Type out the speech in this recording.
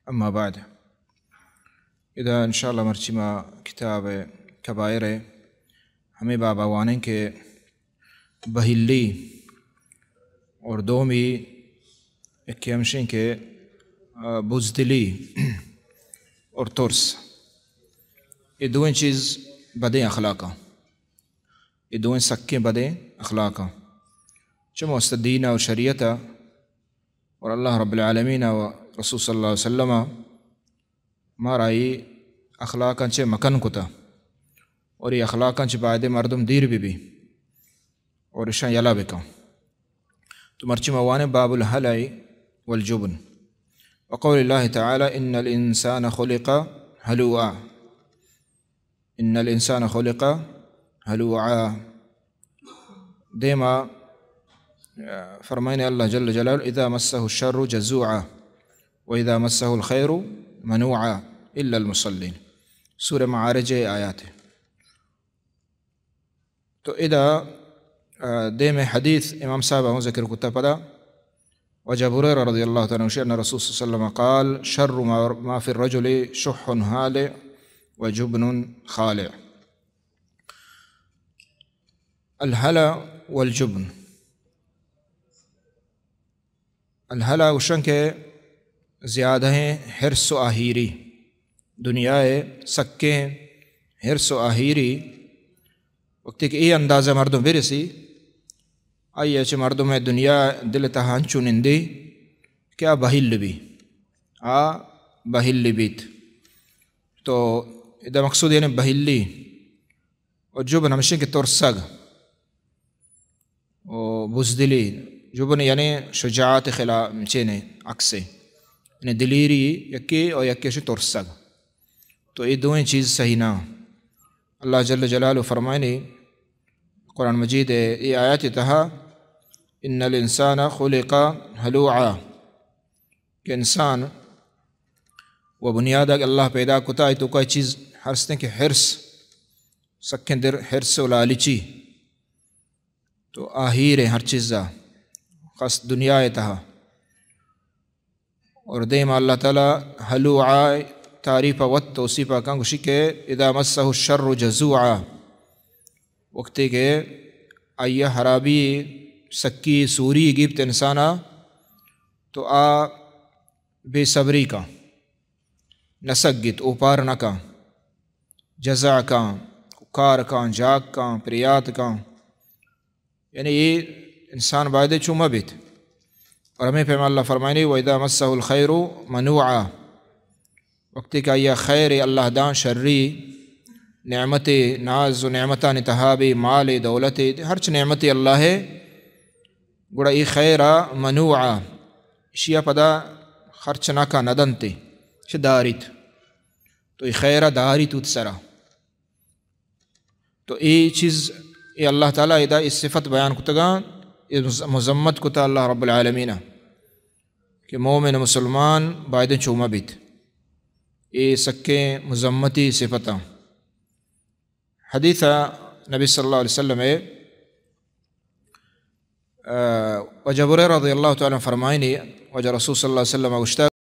أما بعد، إذا إن شاء الله مرچما کتاب کبائر ہمیں بابا وانیں کے بہلی اور دومی اکیمشیں کے بزدلی اور ترس، یہ دوئیں چیز بدیں اخلاقاں، یہ دوئیں سکیں بدیں اخلاقاں چمو استدینہ و شریعتہ اور اللہ رب العالمین و رسول صلی اللہ علیہ وسلم مارائی اخلاقاں چے مکن کتا اور یہ اخلاقاں چے بعد مردم دیر بھی اور اشان یلا بکا تو مرچی موان باب الحلع والجبن وقول اللہ تعالی ان الانسان خلق ہلوعا، ان الانسان خلق ہلوعا، دیما فرمائنے اللہ جل جلالہ اذا مسہ الشر جزوعا واذا مسہ الخیر منوعا الا المصلین، سورہ معارج آیات ہے۔ تو اذا دیم حدیث امام صاحب ہوں ذکر کتا پدا وجہ ابو ہریرہ رضی اللہ تعالیٰ عنہ ان رسول صلی اللہ علیہ وسلم قال شر ما في الرجل شح هالع وجبن خالع۔ الحلع والجبن، الحلع وشن کے زیادہ ہیں حرص و آہیری، دنیائے سکے ہیں حرص و آہیری، وقتی کہ یہ اندازہ مردم برسی آئیے چھ مردم ہے دنیا دل تہان چونندی کیا بہل بھی بہل بیت، تو اذا مقصود یعنی بہلی اور جبن ہمشہ کے ترسگ و بزدلی، جبن یعنی شجاعت خلاف چینے عکسے یعنی دلیری یکی اور یکیش ترسگ، تو یہ دوئیں چیز صحیح نہ۔ اللہ جل جلالہ فرمائنی قرآن مجید یہ آیات تہا ان الانسان خلق ہلوعا، کہ انسان وہ بنیاد اللہ پیدا کتا ہے تو کوئی چیز ہرستے کہ حرص سکھیں در حرص و لالچی، تو آہیر ہے ہر چیزہ خاص دنیا تہا، اور دیم اللہ تعالیٰ ہلوعا تعریف وت توصیفہ کان گوشی کہ اذا مسہ الشر جزوعا، وقتی کہ آئیہ حرابی سکی سوری گیبت انسانا تو بے صبری کا نسگت اوپار نکا جزع کا کار کا جاگ کا پریات کا، یعنی یہ انسان باید چومہ بیت، اور ہمیں پیمان اللہ فرمائنی وَإِذَا مَسَّهُ الْخَيْرُ مَنُوعًا، وقتی کہ یہ خیر اللہ دان شری نعمت ناز و نعمتان تہابی مال دولت ہرچ نعمت اللہ ہے گوڑا ای خیرہ منوعا اشیاء پدا خرچ ناکا ندنتے چھ داریت، تو ای خیرہ داریت اتسرا، تو ای چیز ای اللہ تعالیٰ ادا اس صفت بیان کتگا مذمت کتا اللہ رب العالمین کہ مومن مسلمان باید چومہ بیت، ای سکیں مذمتی صفتاں۔ حدیث نبی صلی اللہ علیہ وسلم وجہ ابو ہریرہ رضی اللہ تعالیٰ فرمائنی وجہ رسول صلی اللہ علیہ وسلم